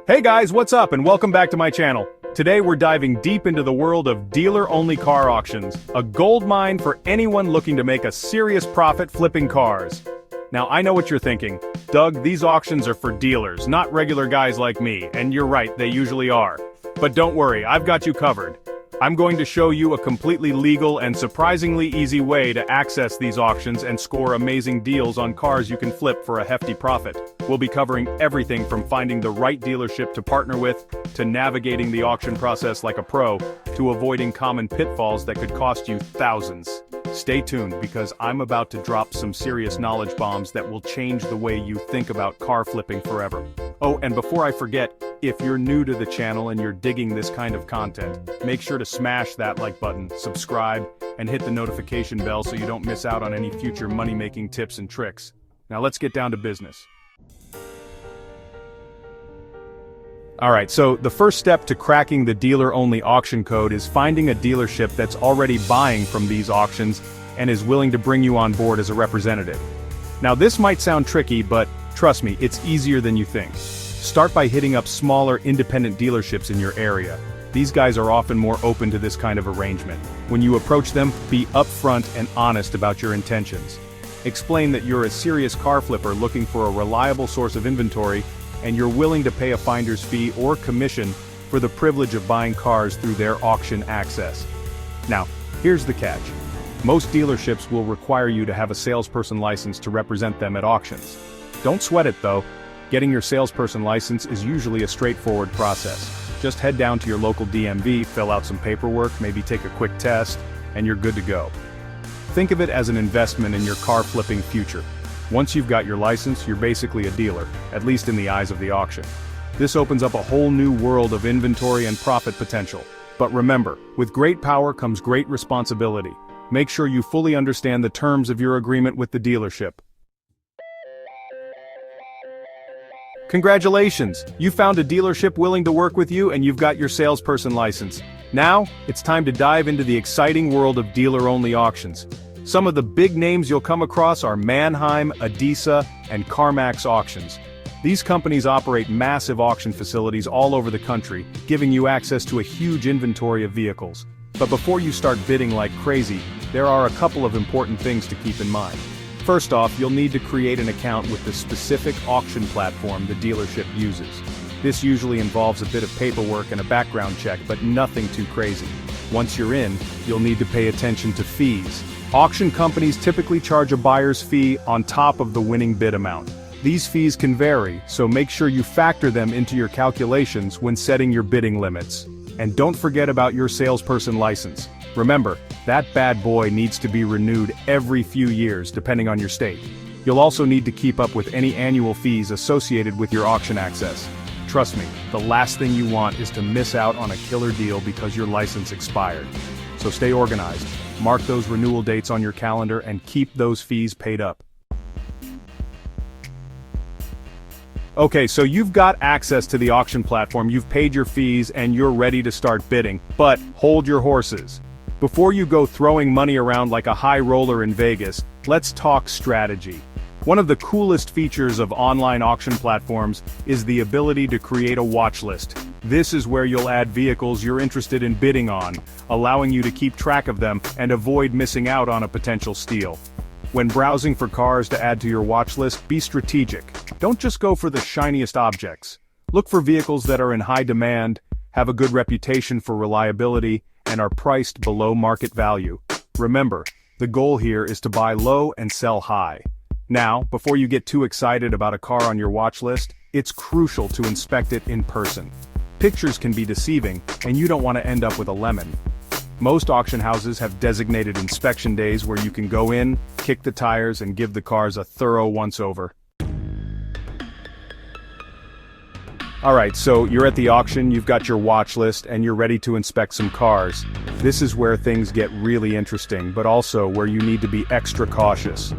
Hey guys, what's up and welcome back to my channel. Today we're diving deep into the world of dealer-only car auctions, a goldmine for anyone looking to make a serious profit flipping cars. Now I know what you're thinking, Doug, these auctions are for dealers, not regular guys like me, and you're right, they usually are. But don't worry, I've got you covered. I'm going to show you a completely legal and surprisingly easy way to access these auctions and score amazing deals on cars you can flip for a hefty profit. We'll be covering everything from finding the right dealership to partner with, to navigating the auction process like a pro, to avoiding common pitfalls that could cost you thousands. Stay tuned because I'm about to drop some serious knowledge bombs that will change the way you think about car flipping forever. Oh, and before I forget, if you're new to the channel and you're digging this kind of content, make sure to smash that like button, subscribe, and hit the notification bell so you don't miss out on any future money-making tips and tricks. Now let's get down to business. Alright, so the first step to cracking the dealer-only auction code is finding a dealership that's already buying from these auctions and is willing to bring you on board as a representative. Now this might sound tricky, but trust me, it's easier than you think. Start by hitting up smaller independent dealerships in your area. These guys are often more open to this kind of arrangement. When you approach them, be upfront and honest about your intentions. Explain that you're a serious car flipper looking for a reliable source of inventory, and you're willing to pay a finder's fee or commission for the privilege of buying cars through their auction access. Now, here's the catch. Most dealerships will require you to have a salesperson license to represent them at auctions. Don't sweat it though. Getting your salesperson license is usually a straightforward process. Just head down to your local DMV, fill out some paperwork, maybe take a quick test, and you're good to go. Think of it as an investment in your car flipping future. Once you've got your license, you're basically a dealer, at least in the eyes of the auction. This opens up a whole new world of inventory and profit potential. But remember, with great power comes great responsibility. Make sure you fully understand the terms of your agreement with the dealership. Congratulations! You found a dealership willing to work with you and you've got your salesperson license. Now, it's time to dive into the exciting world of dealer-only auctions. Some of the big names you'll come across are Manheim, Adisa, and CarMax Auctions. These companies operate massive auction facilities all over the country, giving you access to a huge inventory of vehicles. But before you start bidding like crazy, there are a couple of important things to keep in mind. First off, you'll need to create an account with the specific auction platform the dealership uses. This usually involves a bit of paperwork and a background check, but nothing too crazy. Once you're in, you'll need to pay attention to fees. Auction companies typically charge a buyer's fee on top of the winning bid amount. These fees can vary, so make sure you factor them into your calculations when setting your bidding limits. And don't forget about your salesperson license. Remember, that bad boy needs to be renewed every few years depending on your state. You'll also need to keep up with any annual fees associated with your auction access. Trust me, the last thing you want is to miss out on a killer deal because your license expired. So stay organized, mark those renewal dates on your calendar and keep those fees paid up. Okay, so you've got access to the auction platform, you've paid your fees, and you're ready to start bidding. But hold your horses. Before you go throwing money around like a high roller in Vegas, let's talk strategy. One of the coolest features of online auction platforms is the ability to create a watch list. This is where you'll add vehicles you're interested in bidding on, allowing you to keep track of them and avoid missing out on a potential steal. When browsing for cars to add to your watch list, be strategic. Don't just go for the shiniest objects. Look for vehicles that are in high demand, have a good reputation for reliability, and are priced below market value. Remember, the goal here is to buy low and sell high. Now, before you get too excited about a car on your watch list, it's crucial to inspect it in person. Pictures can be deceiving, and you don't want to end up with a lemon. Most auction houses have designated inspection days where you can go in, kick the tires, and give the cars a thorough once-over. Alright, so you're at the auction, you've got your watch list, and you're ready to inspect some cars. This is where things get really interesting, but also where you need to be extra cautious.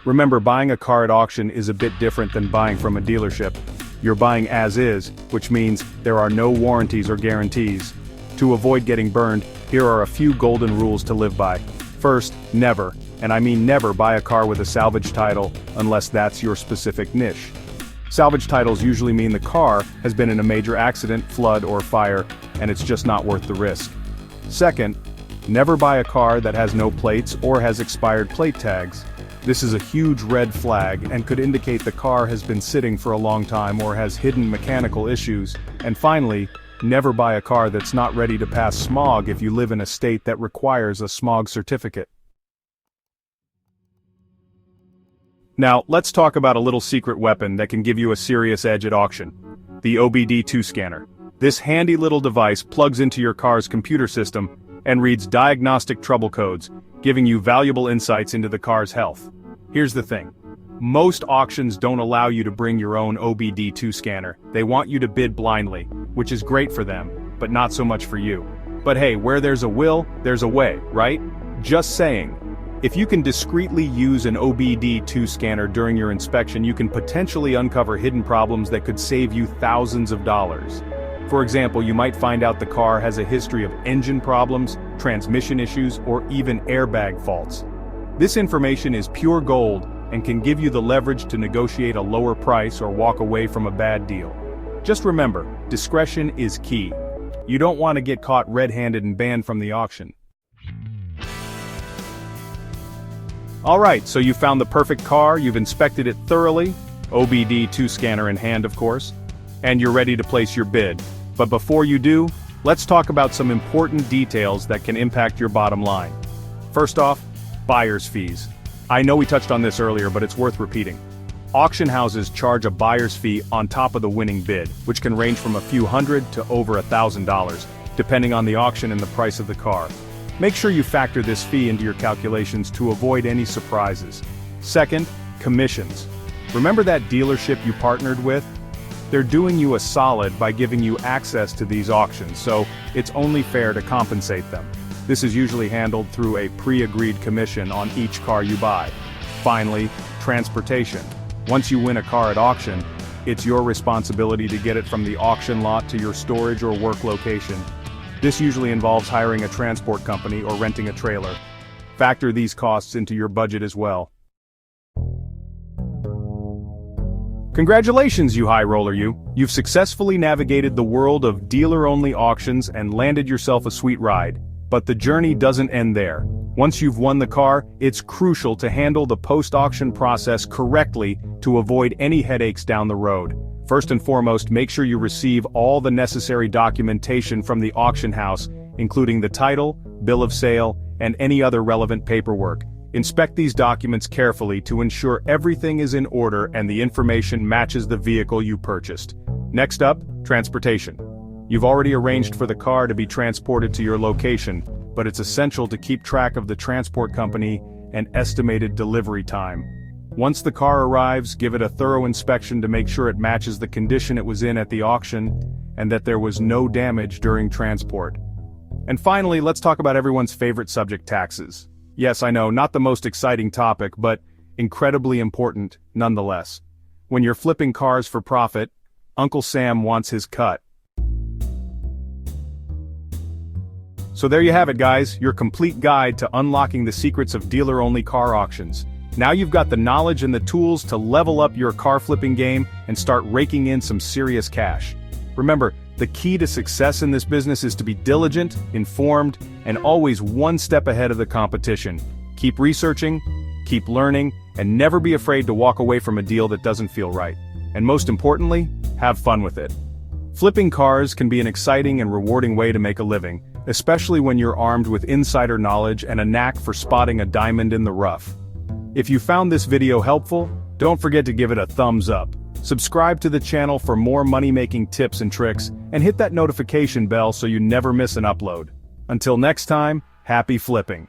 Remember, buying a car at auction is a bit different than buying from a dealership. You're buying as is, which means there are no warranties or guarantees. To avoid getting burned, here are a few golden rules to live by. First, never, and I mean never buy a car with a salvage title unless that's your specific niche. Salvage titles usually mean the car has been in a major accident, flood, or fire, and it's just not worth the risk. Second, never buy a car that has no plates or has expired plate tags. This is a huge red flag and could indicate the car has been sitting for a long time or has hidden mechanical issues. And finally, never buy a car that's not ready to pass smog if you live in a state that requires a smog certificate. Now, let's talk about a little secret weapon that can give you a serious edge at auction. The OBD2 scanner. This handy little device plugs into your car's computer system and reads diagnostic trouble codes, giving you valuable insights into the car's health. Here's the thing. Most auctions don't allow you to bring your own OBD2 scanner. They want you to bid blindly, which is great for them, but not so much for you. But hey, where there's a will, there's a way, right? Just saying. If you can discreetly use an OBD2 scanner during your inspection, you can potentially uncover hidden problems that could save you thousands of dollars. For example, you might find out the car has a history of engine problems, transmission issues, or even airbag faults. This information is pure gold and can give you the leverage to negotiate a lower price or walk away from a bad deal. Just remember, discretion is key. You don't want to get caught red-handed and banned from the auction. Alright, so you found the perfect car, you've inspected it thoroughly, OBD2 scanner in hand of course, and you're ready to place your bid. But before you do, let's talk about some important details that can impact your bottom line. First off, buyer's fees. I know we touched on this earlier, but it's worth repeating. Auction houses charge a buyer's fee on top of the winning bid, which can range from a few hundred to over $1,000, depending on the auction and the price of the car. Make sure you factor this fee into your calculations to avoid any surprises. Second, commissions. Remember that dealership you partnered with? They're doing you a solid by giving you access to these auctions, so it's only fair to compensate them. This is usually handled through a pre-agreed commission on each car you buy. Finally, transportation. Once you win a car at auction, it's your responsibility to get it from the auction lot to your storage or work location. This usually involves hiring a transport company or renting a trailer. Factor these costs into your budget as well. Congratulations, you high roller you! You've successfully navigated the world of dealer-only auctions and landed yourself a sweet ride. But the journey doesn't end there. Once you've won the car, it's crucial to handle the post-auction process correctly to avoid any headaches down the road. First and foremost, make sure you receive all the necessary documentation from the auction house, including the title, bill of sale, and any other relevant paperwork. Inspect these documents carefully to ensure everything is in order and the information matches the vehicle you purchased. Next up, transportation. You've already arranged for the car to be transported to your location, but it's essential to keep track of the transport company and estimated delivery time. Once the car arrives, give it a thorough inspection to make sure it matches the condition it was in at the auction, and that there was no damage during transport. And finally, let's talk about everyone's favorite subject, taxes. Yes, I know, not the most exciting topic, but incredibly important nonetheless. When you're flipping cars for profit, Uncle Sam wants his cut. So there you have it, guys, your complete guide to unlocking the secrets of dealer-only car auctions. Now you've got the knowledge and the tools to level up your car flipping game and start raking in some serious cash. Remember, the key to success in this business is to be diligent, informed, and always one step ahead of the competition. Keep researching, keep learning, and never be afraid to walk away from a deal that doesn't feel right. And most importantly, have fun with it. Flipping cars can be an exciting and rewarding way to make a living, especially when you're armed with insider knowledge and a knack for spotting a diamond in the rough. If you found this video helpful, don't forget to give it a thumbs up. Subscribe to the channel for more money-making tips and tricks, and hit that notification bell so you never miss an upload. Until next time, happy flipping.